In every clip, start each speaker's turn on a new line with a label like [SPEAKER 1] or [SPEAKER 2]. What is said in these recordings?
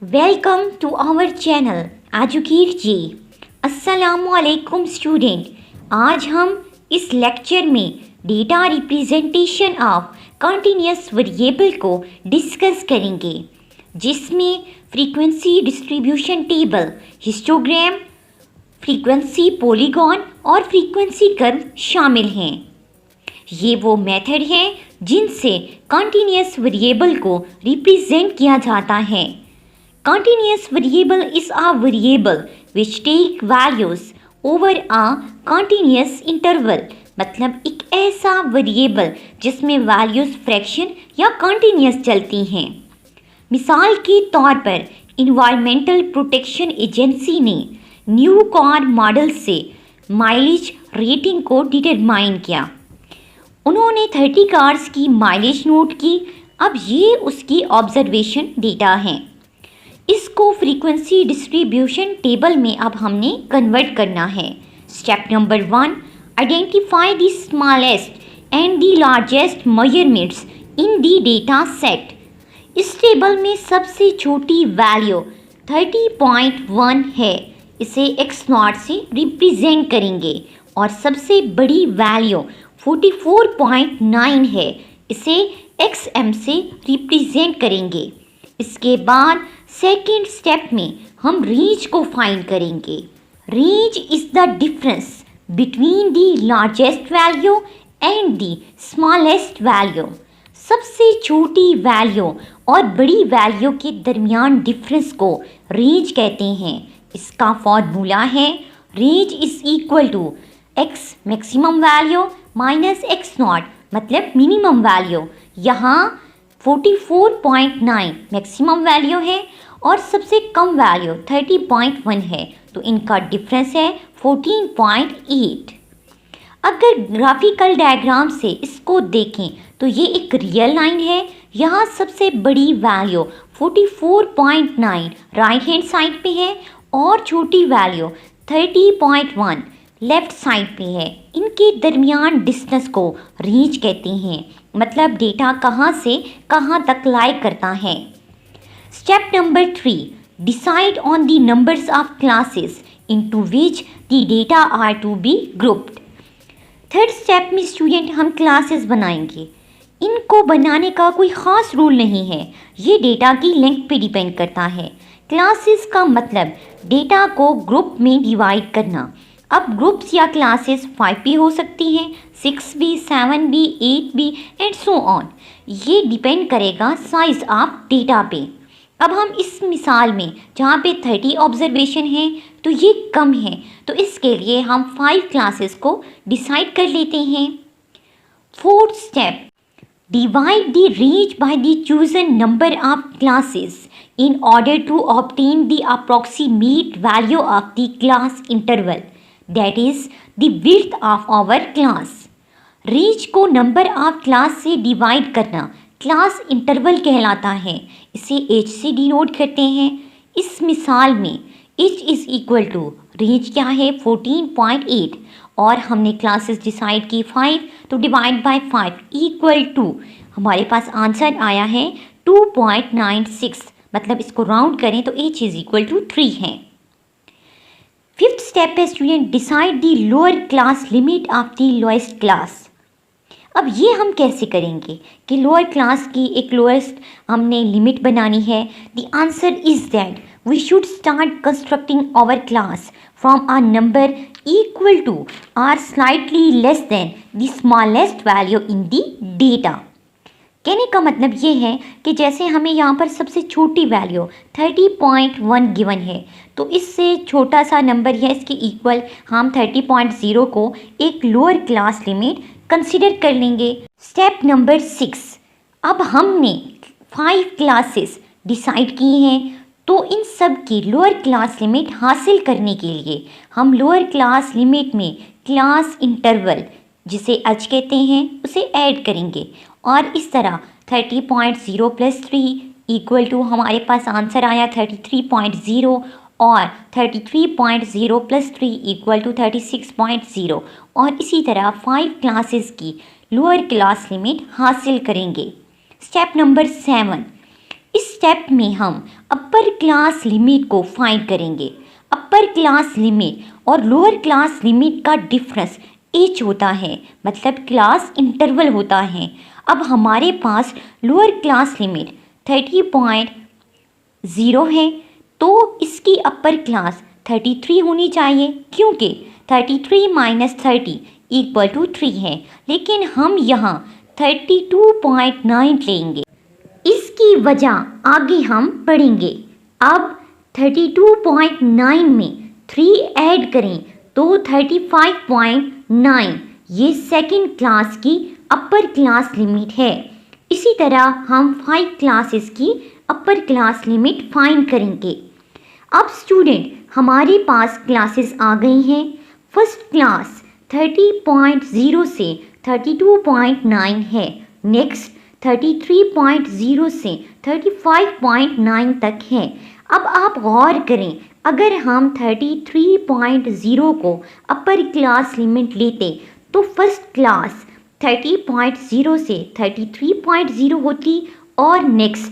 [SPEAKER 1] Welcome to our channel educate G. अस्सलामुअलैकुम student. आज हम इस लेक्चर में data representation of continuous variable को डिस्कस करेंगे, जिसमें frequency distribution table, histogram, frequency polygon और फ्रीक्वेंसी कर्व शामिल हैं। ये वो मेथड हैं जिनसे कंटिन्यूस वेरिएबल को रिप्रेजेंट किया जाता है। Continuous variable is a variable which take values over a continuous interval। मतलब एक ऐसा वेरिएबल जिसमें वैल्यूज फ्रैक्शन या कंटिन्यूस चलती हैं। मिसाल के तौर पर इन्वायरमेंटल प्रोटेक्शन एजेंसी ने न्यू कार मॉडल से माइलेज रेटिंग को डिटरमाइन किया। उन्होंने 30 कार्स की माइलेज नोट की। अब ये उसकी ऑब्जर्वेशन डेटा हैं। इसको फ्रीक्वेंसी डिस्ट्रीब्यूशन टेबल में अब हमने कन्वर्ट करना है। Step number 1, identify the smallest and the largest measurements in the data set. इस टेबल में सबसे छोटी वैल्यू 30.1 है, इसे x0 से रिप्रेजेंट करेंगे, और सबसे बड़ी वैल्यू 44.9 है, इसे xm से रिप्रेजेंट करेंगे। इसके बाद सेकेंड स्टेप में हम रेंज को फाइंड करेंगे। Range is the difference between the largest value and the smallest value. सबसे छोटी वैल्यू और बड़ी वैल्यू के दरमियान डिफरेंस को रेंज कहते हैं। इसका फॉर्मूला है range is equal to x maximum value minus x0 मतलब मिनिमम वैल्यू। यहाँ 44.9 मैक्सिमम वैल्यू है और सबसे कम वैल्यू 30.1 है, तो इनका डिफरेंस है 14.8। अगर ग्राफिकल डायग्राम से इसको देखें तो ये एक रियल लाइन है। यहाँ सबसे बड़ी वैल्यू 44.9 राइट हैंड साइड पे है और छोटी वैल्यू 30.1 लेफ़्ट साइड पे है। इनके दरमियान डिस्टेंस को रेंज कहते हैं, मतलब डेटा कहाँ से कहाँ तक लाई करता है। Step number 3, decide on the numbers of classes into which the data are to be grouped. Third step में स्टूडेंट हम क्लासेस बनाएंगे। इनको बनाने का कोई ख़ास रूल नहीं है, ये डेटा की लेंथ पे डिपेंड करता है। क्लासेस का मतलब डेटा को ग्रुप में डिवाइड करना। अब ग्रुप्स या क्लासेस 5 भी हो सकती हैं, 6 भी, 7 भी, 8 भी एंड सो ऑन। ये डिपेंड करेगा साइज़ ऑफ डेटा पे। अब हम इस मिसाल में जहाँ पे 30 ऑब्जर्वेशन है तो ये कम है, तो इसके लिए हम 5 क्लासेस को डिसाइड कर लेते हैं। Fourth step, divide the range by the chosen number of classes in order to obtain the approximate value of the class interval, that is the width of our class। Range को number of class से divide करना class interval कहलाता है। इसे h से denote करते हैं। इस मिसाल में h is equal to range क्या है 14.8 और हमने क्लासेस डिसाइड की 5, तो डिवाइड बाय 5 इक्वल टू हमारे पास आंसर आया है 2.96, मतलब इसको राउंड करें तो h इज़ इक्वल टू 3 है। फिफ्थ स्टेप है student, decide the lower class limit of the lowest class. अब ये हम कैसे करेंगे कि लोअर क्लास की एक लोएस्ट हमने लिमिट बनानी है। The answer is that we should start constructing our class from a number equal to or slightly less than the smallest value in the data. कहने का मतलब ये है कि जैसे हमें यहाँ पर सबसे छोटी वैल्यू 30.1 गिवन है, तो इससे छोटा सा नंबर है इसके इक्वल हम 30.0 को एक लोअर क्लास लिमिट कंसिडर कर लेंगे। स्टेप नंबर 6, अब हमने 5 क्लासेस डिसाइड की हैं, तो इन सब की लोअर क्लास लिमिट हासिल करने के लिए हम लोअर क्लास लिमिट में क्लास इंटरवल जिसे h कहते हैं उसे ऐड करेंगे, और इस तरह 30.0 प्लस 3 इक्वल टू हमारे पास आंसर आया 33.0 और 33.0 प्लस 3 इक्वल टू 36.0, और इसी तरह 5 क्लासेस की लोअर क्लास लिमिट हासिल करेंगे। स्टेप नंबर 7, इस स्टेप में हम अपर क्लास लिमिट को फाइंड करेंगे। अपर क्लास लिमिट और लोअर क्लास लिमिट का डिफरेंस एच होता है, मतलब क्लास इंटरवल होता है। अब हमारे पास लोअर क्लास लिमिट 30.0 है, तो इसकी अपर क्लास 33 होनी चाहिए, क्योंकि 33 माइनस 30 इक्वल टू 3 है। लेकिन हम यहाँ 32.9 लेंगे, इसकी वजह आगे हम पढ़ेंगे। अब 32.9 में 3 ऐड करें तो 35.9, ये सेकंड क्लास की अपर क्लास लिमिट है। इसी तरह हम 5 क्लासेस की अपर क्लास लिमिट फाइंड करेंगे। अब स्टूडेंट हमारे पास क्लासेस आ गई हैं। फर्स्ट क्लास 30.0 से 32.9 है। नेक्स्ट 33.0 से 35.9 तक है। अब आप गौर करें, अगर हम 33.0 को अपर क्लास लिमिट लेते तो फर्स्ट क्लास 30.0 से 33.0 होती और नेक्स्ट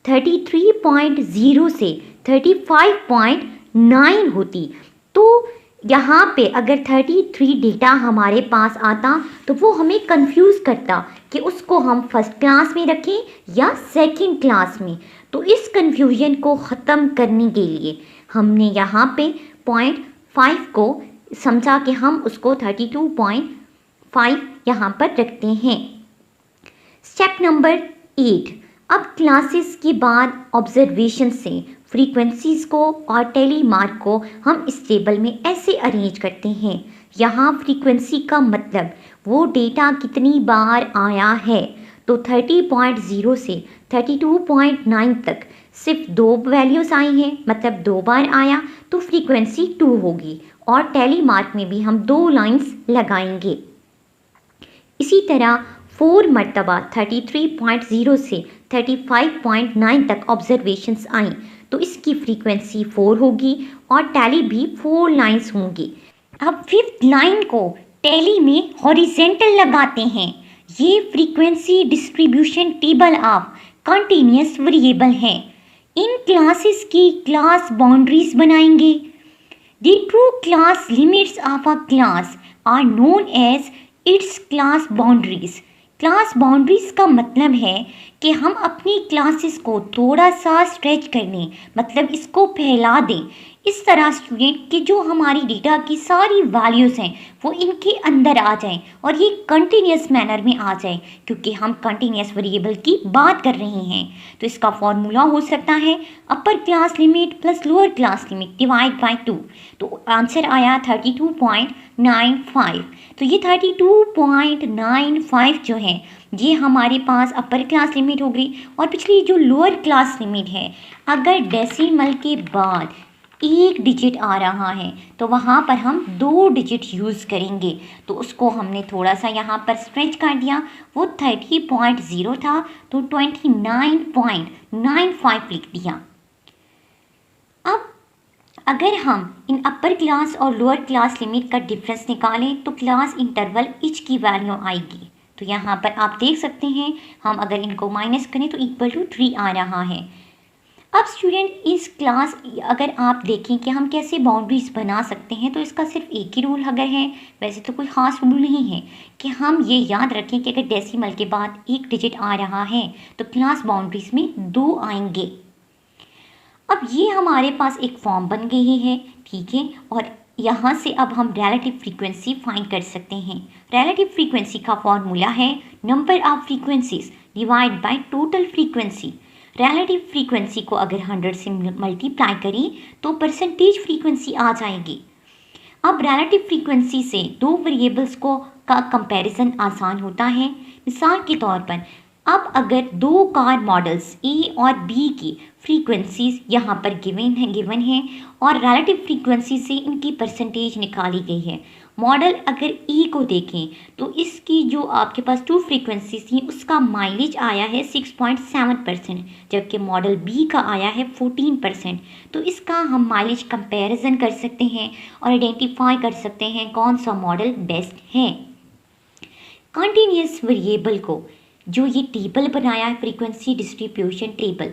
[SPEAKER 1] 33.0 से 35.9 होती। तो यहाँ पे अगर 33 डेटा हमारे पास आता तो वो हमें कंफ्यूज करता कि उसको हम फर्स्ट क्लास में रखें या सेकंड क्लास में। तो इस कंफ्यूजन को ख़त्म करने के लिए हमने यहाँ पे 0.5 को समझा कि हम उसको 32.5 यहाँ पर रखते हैं। स्टेप नंबर 8, अब क्लासेस के बाद ऑब्जर्वेशन से फ्रीक्वेंसीज को और टेली मार्क को हम इस टेबल में ऐसे अरेंज करते हैं। यहाँ फ्रीक्वेंसी का मतलब वो डेटा कितनी बार आया है, तो 30.0 से 32.9 तक सिर्फ 2 वैल्यूज़ आई हैं, मतलब 2 बार आया, तो फ्रीक्वेंसी 2 होगी। और टेली मार्क में भी हम 2 लाइंस लगाएंगे। इसी तरह 4 मरतबा 33.0 से 35.9 तक ऑब्जर्वेशंस आई, तो इसकी फ्रीक्वेंसी 4 होगी और टैली भी 4 लाइंस होंगी। अब 5th लाइन को टैली में हॉरिजेंटल लगाते हैं। ये frequency distribution table of continuous variable है। इन क्लासेस की क्लास बाउंड्रीज बनाएंगे। The true class limits of a class are known as its class boundaries. Class boundaries का मतलब है कि हम अपनी क्लासेस को थोड़ा सा स्ट्रेच कर लें, मतलब इसको फैला दें इस तरह स्टूडेंट कि जो हमारी डेटा की सारी वैल्यूज़ हैं वो इनके अंदर आ जाएं और ये कंटिन्यूस मैनर में आ जाए, क्योंकि हम कंटिन्यूस वेरिएबल की बात कर रहे हैं। तो इसका फॉर्मूला हो सकता है upper class limit plus lower class limit divide by 2। तो आंसर आया 32.95। तो ये 32.95 जो है ये हमारे पास अपर क्लास लिमिट हो गई। और पिछली जो लोअर क्लास लिमिट है, अगर डेसिमल के बाद 1 डिजिट आ रहा है तो वहाँ पर हम 2 डिजिट यूज़ करेंगे, तो उसको हमने थोड़ा सा यहाँ पर स्ट्रेच कर दिया। वो 30.0 था तो 29.95 लिख दिया। अब अगर हम इन अपर क्लास और लोअर क्लास लिमिट का डिफरेंस निकालें तो क्लास इंटरवल इच की वैल्यू आएगी। तो यहाँ पर आप देख सकते हैं, हम अगर इनको माइनस करें तो इक्वल टू 3 आ रहा है। अब स्टूडेंट इस क्लास अगर आप देखें कि हम कैसे बाउंड्रीज बना सकते हैं, तो इसका सिर्फ एक ही रूल अगर है, वैसे तो कोई ख़ास रूल नहीं है, कि हम ये याद रखें कि अगर डेसिमल के बाद 1 डिजिट आ रहा है तो क्लास बाउंड्रीज में 2 आएंगे। अब ये हमारे पास एक फॉर्म बन गई है, ठीक है। और यहाँ से अब हम रिलेटिव फ्रीक्वेंसी फाइंड कर सकते हैं। रिलेटिव फ्रीक्वेंसी का फॉर्मूला है number of frequencies divide by total frequency. Relative frequency को अगर 100 से मल्टीप्लाई करें तो परसेंटेज फ्रीक्वेंसी आ जाएगी। अब रिलेटिव फ्रीक्वेंसी से 2 वेरिएबल्स को का कंपैरिजन आसान होता है। मिसाल के तौर पर अब अगर 2 कार मॉडल्स ए और बी की फ्रीक्वेंसीज यहाँ पर गिवन है और रिलेटिव फ्रीक्वेंसी से इनकी परसेंटेज निकाली गई है। मॉडल अगर ई को देखें तो इसकी जो आपके पास 2 फ्रीक्वेंसीज थी उसका माइलेज आया है 6.7%, जबकि मॉडल बी का आया है 14%। तो इसका हम माइलेज कंपैरिजन कर सकते हैं और आइडेंटिफाई कर सकते हैं कौन सा मॉडल बेस्ट है। कंटिन्यूअस वेरिएबल को जो ये टेबल बनाया है frequency distribution table,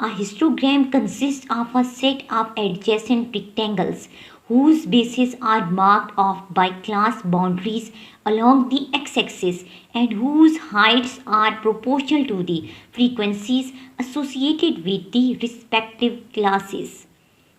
[SPEAKER 1] A histogram consists of a set of adjacent rectangles whose bases are marked off by class boundaries along the x-axis and whose heights are proportional to the frequencies associated with the respective classes.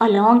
[SPEAKER 1] along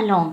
[SPEAKER 1] along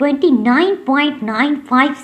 [SPEAKER 1] 29.95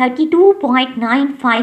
[SPEAKER 1] 32.95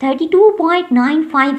[SPEAKER 1] 32.95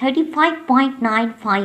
[SPEAKER 1] 35.95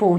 [SPEAKER 1] 4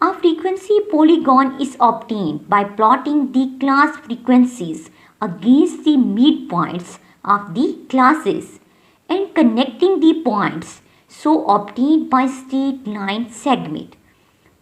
[SPEAKER 1] A frequency polygon is obtained by plotting the class frequencies against the midpoints of the classes and connecting the points so obtained by straight line segment.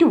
[SPEAKER 1] 2،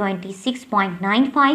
[SPEAKER 1] 26.95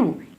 [SPEAKER 1] 2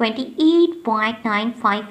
[SPEAKER 1] 28.95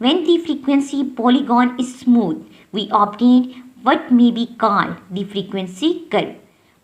[SPEAKER 1] When the frequency polygon is smooth, we obtain what may be called the frequency curve.